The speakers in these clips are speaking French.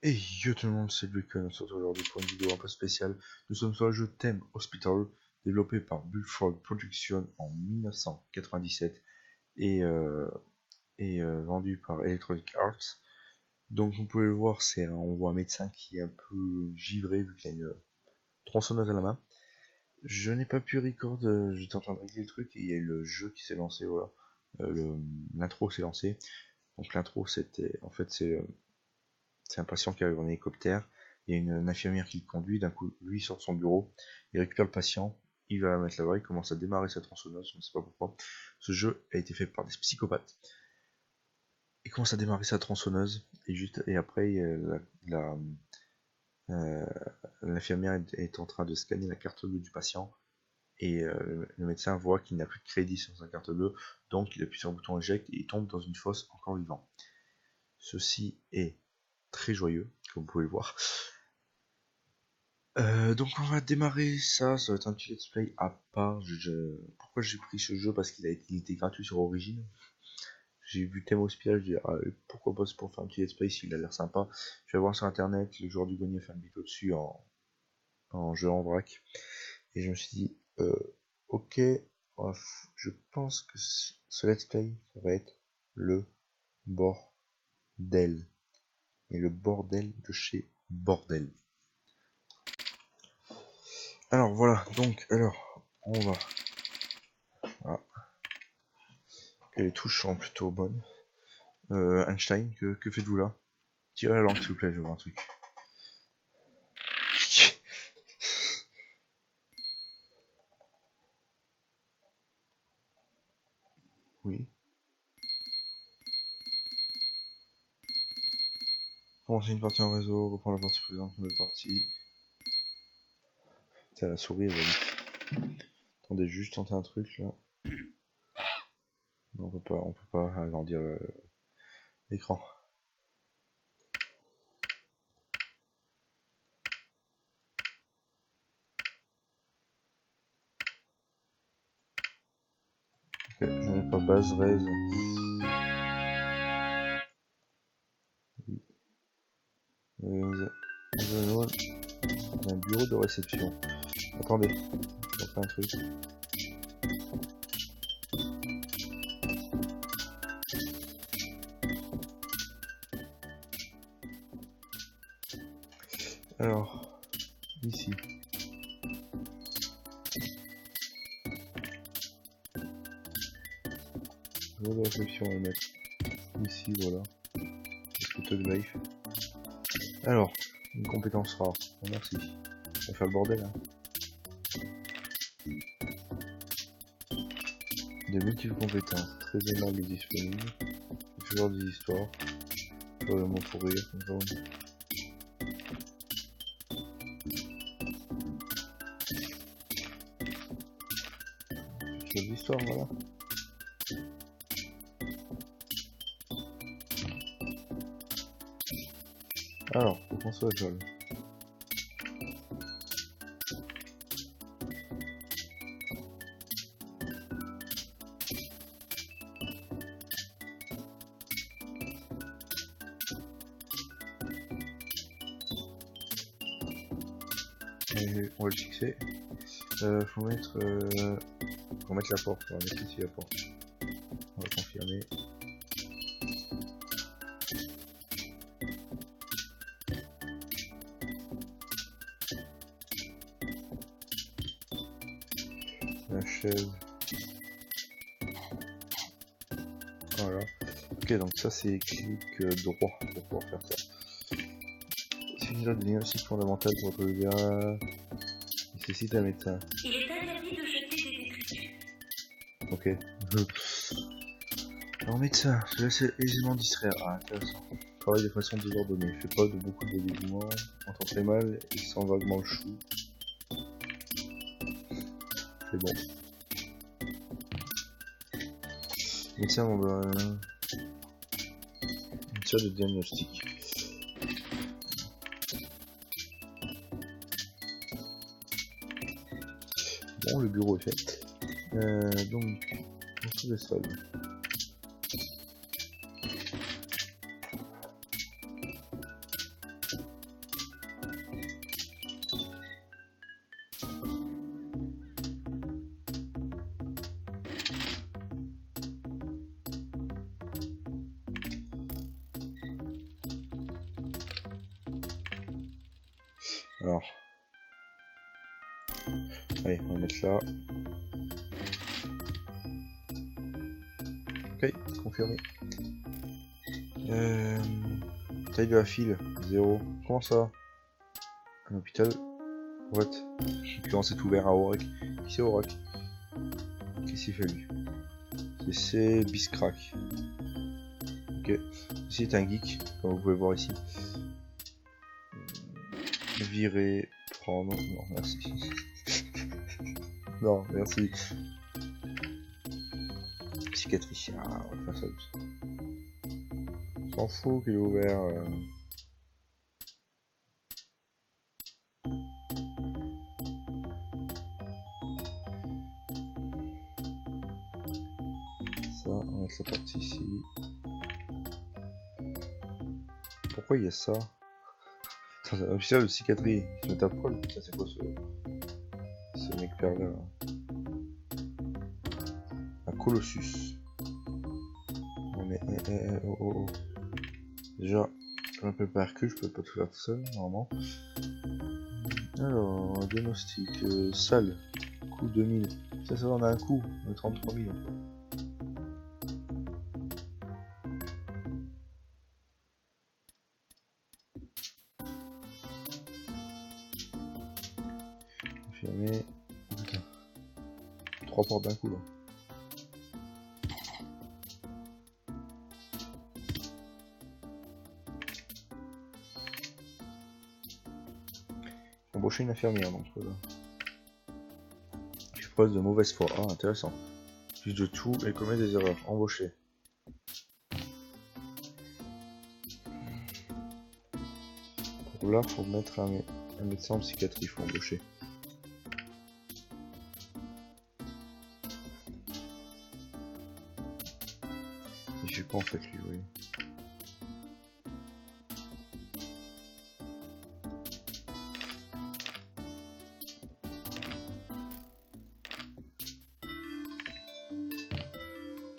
Et yo tout le monde, c'est Lucas, on se retrouve aujourd'hui pour une vidéo un peu spéciale. Nous sommes sur le jeu Theme Hospital, développé par Bullfrog Productions en 1997 et vendu par Electronic Arts. Donc vous pouvez le voir, on voit un médecin qui est un peu givré vu qu'il a une tronçonneuse à la main. Je n'ai pas pu record, j'étais en train de régler le truc et il y a eu le jeu qui s'est lancé, voilà. L'intro s'est lancé. Donc l'intro c'était, en fait c'est un patient qui arrive en hélicoptère, il y a une infirmière qui le conduit, d'un coup lui sort de son bureau, il récupère le patient, il va la mettre là-bas, il commence à démarrer sa tronçonneuse, on ne sait pas pourquoi. Ce jeu a été fait par des psychopathes. Il commence à démarrer sa tronçonneuse, et après l'infirmière est en train de scanner la carte bleue du patient, et le médecin voit qu'il n'a plus de crédit sur sa carte bleue, donc il appuie sur le bouton éjecte et il tombe dans une fosse encore vivant. Ceci est très joyeux, comme vous pouvez le voir. Donc on va démarrer ça va être un petit let's play à part. Pourquoi j'ai pris ce jeu? Parce qu'il était gratuit sur Origin. J'ai vu Thème Hospital, j'ai dit pourquoi pas, c'est pour faire un petit let's play s'il a l'air sympa. Je vais voir sur internet, le joueur du grenier a fait une vidéo dessus en jeu en vrac. Et je me suis dit, ok, je pense que ce let's play, ça va être le bordel. Et le bordel de chez Bordel. Alors voilà, on va. Voilà. Et les touches sont plutôt bonnes. Einstein, que faites-vous là? Tirez la langue s'il vous plaît, je veux un truc. Oui. Commencer une partie en réseau, reprendre la partie précédente, nouvelle partie. Putain, la souris elle va vite. Attendez, juste tenter un truc là. Non, on peut pas agrandir l'écran. Ok, j'en ai pas base, res. Un bureau de réception. Attendez, je vais faire un truc. Alors, ici. Bureau de réception, on va mettre ici, voilà. Photo de life. Alors, une compétence rare. Oh, merci. On va faire le bordel, hein. De multiples compétences, très aimable et disponible. Toujours des histoires. Toujours le mot pour rire, comme ça. Toujours des histoires, voilà. Alors, pour construire le sol. On va le fixer. Faut mettre la porte. On va mettre ici la porte. On va confirmer. La chaise. Voilà. Ok, donc ça c'est clic droit pour pouvoir faire ça. C'est une autre diagnostic fondamentale pour votre gars. Nécessite un médecin. Il est interdit de jeter des détritus. Ok. Alors médecin, se laisse aisément distraire. Ah, intéressant. Travaille de façon désordonnée. Fait pas de beaucoup de dévouement. Entend très mal et sent vaguement le chou. C'est bon. Médecin, on va... Médecin de diagnostic. Bon, le bureau est fait. Donc, on se le sol. Alors. Allez, on va mettre là. Ok, confirmé. Taille de la file, 0. Comment ça? Un hôpital? What? Quand c'est ouvert à Aurak. Qui c'est Aurak? Qu'est-ce qu'il fait lui? C'est Biscrack. Ok. Ceci est un geek, comme vous pouvez voir ici. Virer, prendre. Non, merci. Non, merci. Cicatrice. Ah, on va faire ça. S'en fout qu'il est ouvert. Ça, on va mettre la partie ici. Pourquoi il y a ça? C'est un officiel de cicatrice. Je me tape quoi? Ça, c'est quoi ce mec pervers là? Un Colossus. Non mais, oh. Déjà, je peux pas recul, je peux pas tout faire tout seul, normalement. Alors, diagnostic, salle, coût 2000. Ça on a un coût de 33 000. Confirmé. Putain. 3 portes d'un coup là. Embaucher une infirmière donc là. Je preuve de mauvaise foi. Ah, intéressant. Plus de tout, elle commet des erreurs. Embaucher. Pour là, faut mettre un médecin en psychiatrie, il faut embaucher. Il fait quoi en fait lui, oui.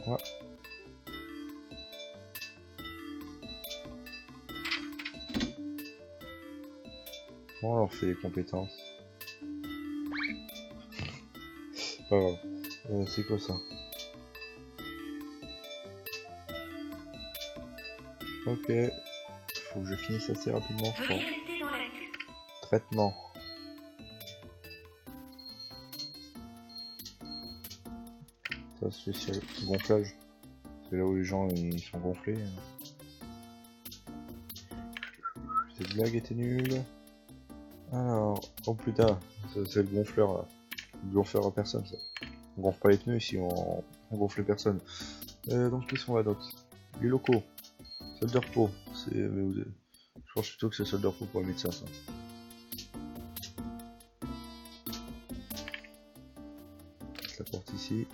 Ouais. Bon, on leur fait les compétences. Pas grave. C'est quoi ça? Ok. Faut que je finisse assez rapidement, je crois. Traitement. Ça, spécial. Gonflage. C'est là où les gens ils sont gonflés. Cette blague était nulle. Alors, oh putain, c'est le gonfleur là. Le gonfleur à personne ça. On gonfle pas les pneus ici, on gonfle personne. Donc qu'est-ce qu'on va d'autre? Les locaux. Salle de repos. Je pense plutôt que c'est salle de repos pour les médecins ça. La porte ici.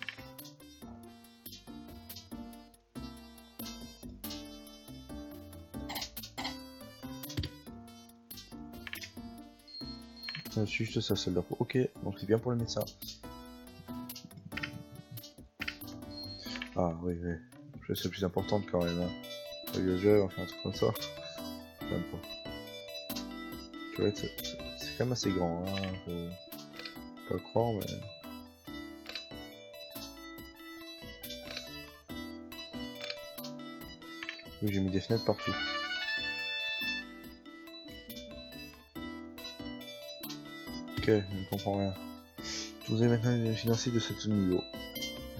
Juste ça, salle de repos. Ok, donc c'est bien pour les médecins. Ah oui, oui. C'est plus importante quand même. Hein. Voyageur, enfin un truc comme ça. Même pas. Tu vois, c'est quand même assez grand. Hein. Faut pas le croire, mais. Oui, j'ai mis des fenêtres partout. Ok, je ne comprends rien. Vous avez maintenant les financiers de ce niveau.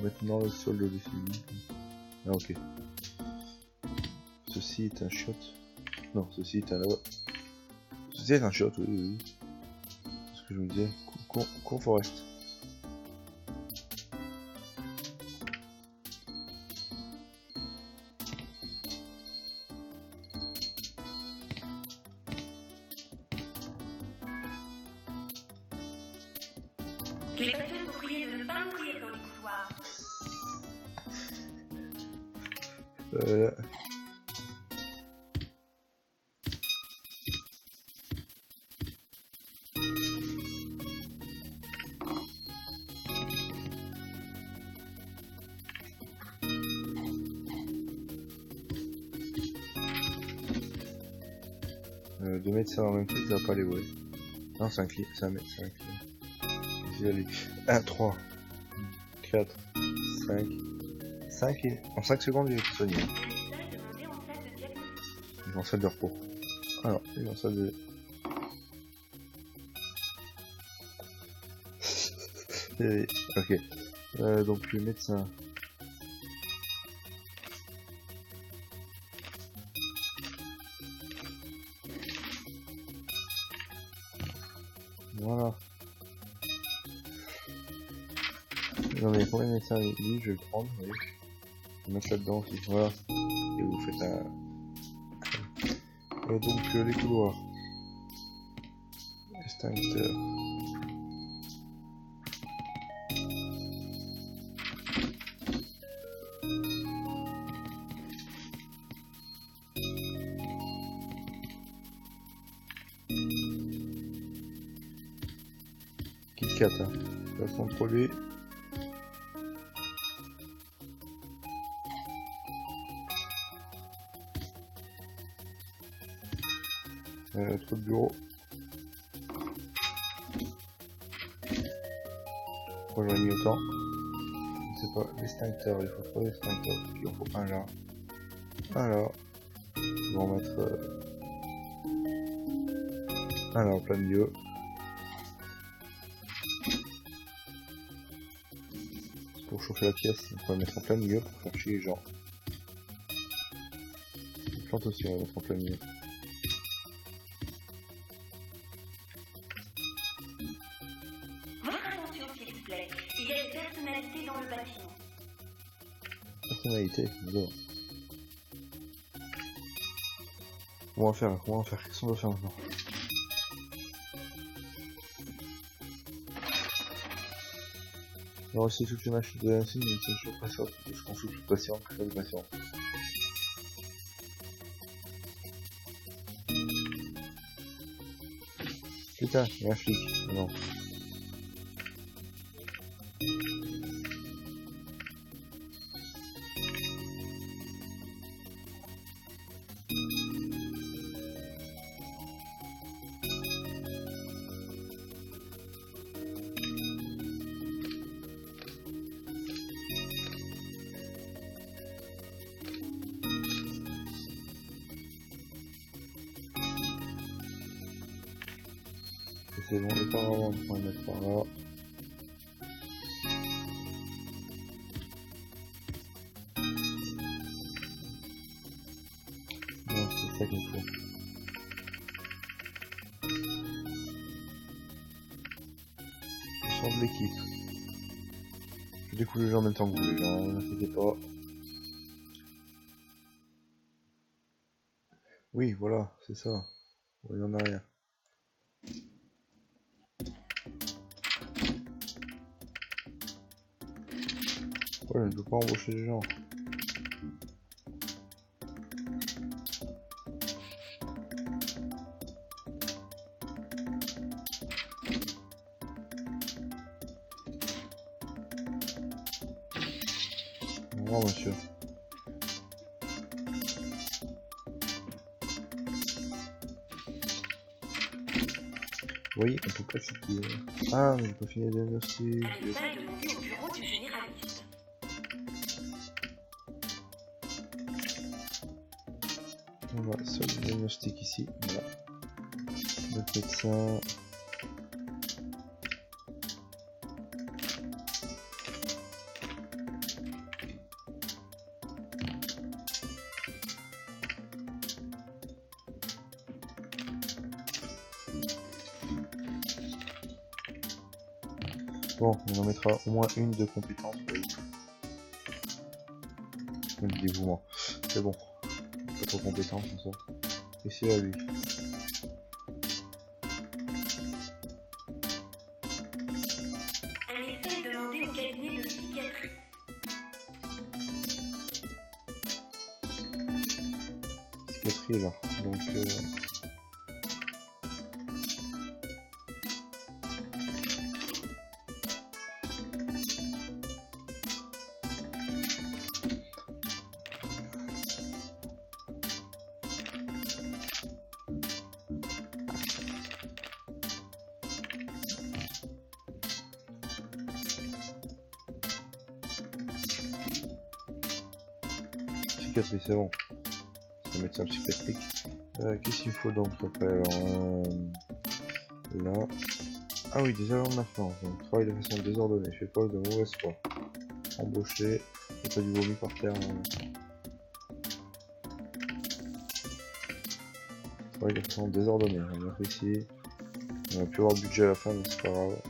Maintenant le solde défini. Ah ok. Ceci est un shot. Non, ceci est un là-bas. Ceci est un shot, oui. C'est ce que je me disais. Cours Forest. Les personnes sont priées de ne pas mourir dans les couloirs. Deux médecins en même truc, ça va pas aller, ouais. Non, c'est un client. C'est un client. C'est lui. 1, 3, 4, 5. 5 et... En 5 secondes, il est soigné. Il est en salle de repos. Alors, il est en salle de... Ok. Donc le médecin. Voilà. Non mais combien de médecins lui, je vais le prendre, oui. Je vais mettre là-dedans aussi. Voilà. Et vous faites un... donc les couloirs. Extincteur. Kit Kat, hein. Ça va contrôler. Trop de bureau. Pourquoi j'aurais mis autant? Je sais pas. L'extincteur, il faut 3 extincteurs. Il en faut un là. Un là. On va en mettre un là en plein milieu. Pour chauffer la pièce, on va le mettre en plein milieu pour faire chier les gens. Les plantes aussi, on va mettre en plein milieu. Votre attention, s'il vous plaît. Il y a une personnalité dans le bâtiment. Personnalité, bon. Comment on va faire? Comment on va faire? Qu'est-ce qu'on doit faire maintenant? Alors aussi toutes les machines de l'insigne, une seule chose patiente, parce qu'on fout toute patiente, que ça de patience. Putain, il y a un flic, non. C'est bon, le paravent, on va le mettre par là. Non, c'est ça qu'il faut. Je sors de l'équipe. Je découvre les gens en même temps que vous, les gens, ne inquiétez pas. Oui, voilà, c'est ça. Il y en a rien. Ouais, je ne peux pas embaucher les gens. Au revoir, monsieur. Oui, on peut pas citer. Ah, mais j'ai pas fini le diagnostic. Anissa est demandée au bureau du généraliste. On va seul le diagnostic ici. Voilà. Notre médecin. Bon, on en mettra au moins une de compétence. Oui. Le dévouement. C'est bon. Pas trop compétent comme ça. Et c'est à lui. Anissa est demandée au cabinet de psychiatrie. Psychiatrie là. Donc psychiatrie, c'est bon. C'est un médecin psychiatrique. Qu'est-ce qu'il faut donc après? Alors, là. Ah oui, des erreurs de maintenance. Donc, travail de façon désordonnée, fait preuve de mauvaise foi. Embauché, il pas du vomi par terre. Travail de façon désordonnée, on va mettre ici. On a pu avoir le budget à la fin, mais c'est pas grave.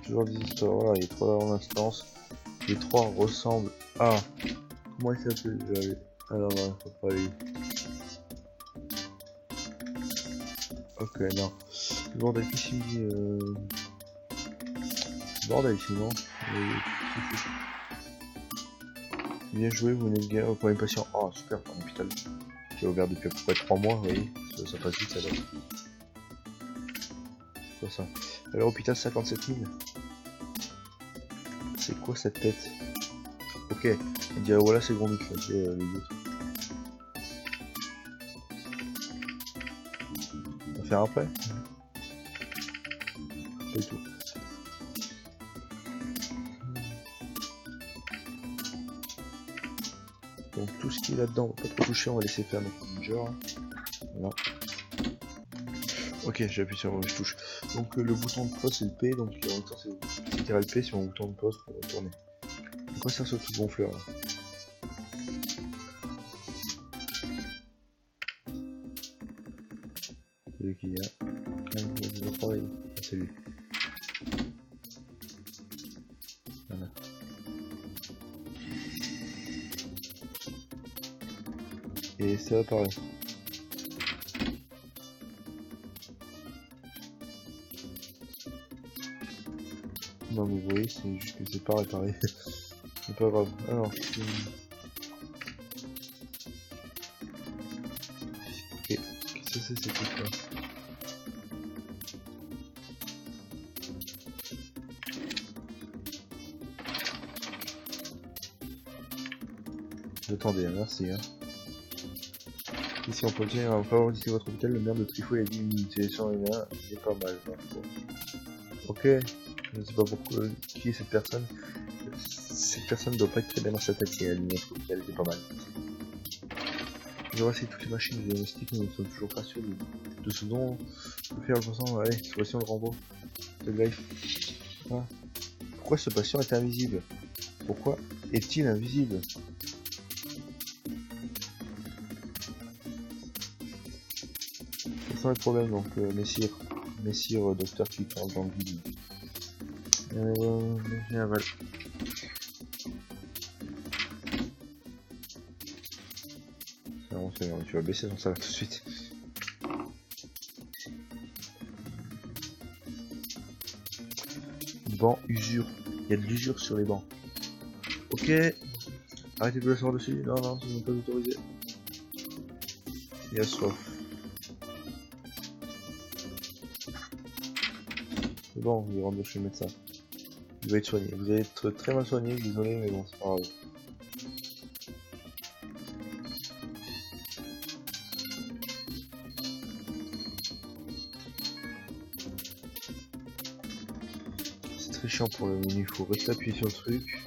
Toujours des histoires, voilà, il y a 3 erreurs d'instance. Les 3 ressemblent à... Comment il s'appelle déjà? Alors, faut pas aller. Ok, non. Bordel, qu'est-ce qu'il dit Bordel, sinon. Bien joué, vous venez de gagner au premier patient. Oh, super, pour un hôpital qui est ouvert depuis à peu près 3 mois, vous voyez. Ça passe vite, ça date. C'est quoi ça? Alors, hôpital 57 000. C'est quoi cette tête? Ok, on dirait voilà, c'est grand mix, là, c'est les autres. On va faire après? Pas du tout. Donc tout ce qui est là-dedans, on va pas trop toucher, on va laisser faire notre manager. Voilà. Ok, j'appuie sur je touche. Donc le bouton de pause c'est le P, donc en même temps c'est tirer le P sur mon bouton de pause pour retourner. Donc quoi ça ce tout gonfleur là? C'est lui qui y a. C'est lui. Voilà. Et ça apparaît. Non mais vous voyez, c'est juste que c'est pas réparé. C'est pas grave. Alors, ok, qu'est-ce que c'est ces trucs là? Attendez, merci. Hein. Ici on peut le dire, on va pas visiter votre hôpital, le maire de Trifou a dit une sélection il est pas mal. Ok, je ne sais pas pourquoi, qui est cette personne. Cette personne ne doit pas être très bien dans sa tête si elle notre hôpital était pas mal. Je vois si toutes les machines diagnostiques ne sont toujours pas sûres de ce dont on peut faire le patient. Allez, cette fois-ci on le renvoie. C'est life. Ah. Pourquoi ce patient est invisible? Pourquoi est-il invisible? Le problème donc messire docteur qui parle dans le vide. Aval. C'est bon, tu vas baisser ton salaire tout de suite. Banc usure. Il y a de l'usure sur les bancs. Ok. Arrêtez de l'asseoir dessus. Non, non, ce n'est pas autorisé. Il a soif. C'est bon, il rentre chez le médecin. Il va être soigné. Vous allez être très mal soigné, désolé, mais bon, c'est pas grave. C'est très chiant pour le menu, il faut rester appuyé sur le truc.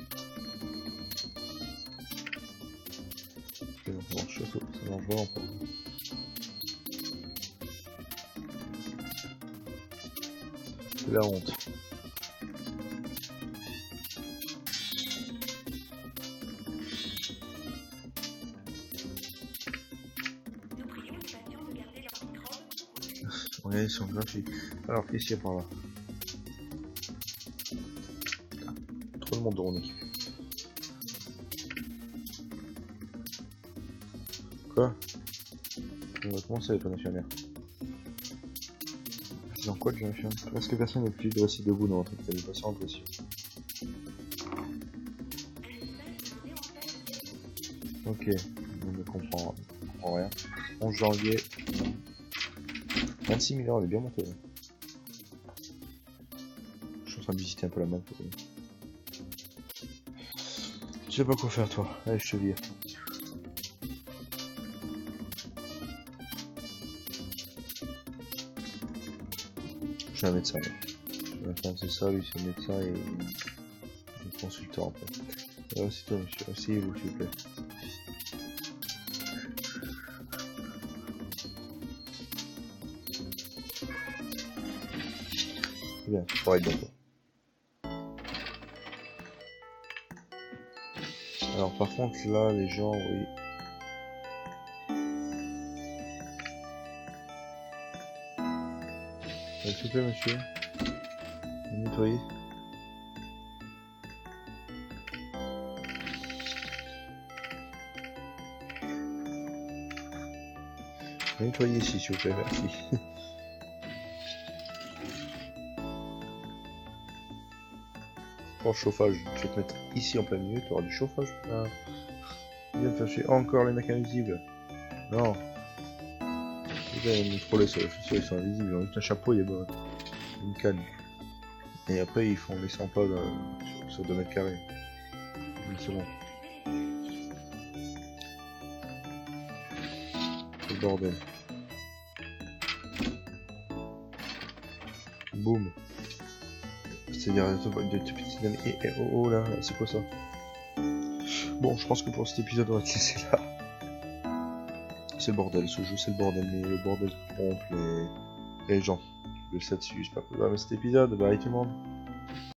Ça marche vraiment pas. C'est la honte. Nous prions les patients de garder leur microbe pour eux. On est sur graphique. Alors, qu'est-ce qu'il y a par là? Trop de monde dans mon équipe. Quoi? Comment ça, les panneaux infirmières? C'est dans quoi que j'ai infirme? Presque personne n'est plus dressé debout dans votre hôpital, pas sans impression. Ok, on ne comprend rien. 11 janvier. 26 000 €, elle est bien montée. Là. Je suis en train de visiter un peu la map. Je sais pas quoi faire toi. Allez, je te vire. Je suis un médecin. Là. C'est ça, lui c'est le médecin et le consultant après. Asseyez-toi, monsieur. Asseyez-vous, s'il vous plaît. C'est bien, ça pourrait être bientôt. Alors, par contre, là, les gens, oui. S'il vous plaît, monsieur. Vous nettoyez. Nettoyez ici, s'il vous plaît, merci. Pour le chauffage, je vais te mettre ici en plein milieu, tu auras du chauffage. Ah. Viens me faire chier. Encore les mecs invisibles. Non. Putain, ils me troller sur les chaussures, ils sont invisibles. Ils ont juste un chapeau, il y a une canne. Et après, ils font les 100 pas là, sur 2 mètres carrés. C'est bon. C'est le bordel. Boum. C'est-à-dire de petites oh là, c'est quoi ça? Bon, je pense que pour cet épisode, on va te laisser là. C'est le bordel, ce jeu, c'est le bordel, mais le bordel trompe les gens. Le 7 suit, c'est pas cool. Ouais, mais cet épisode, bye tout le monde.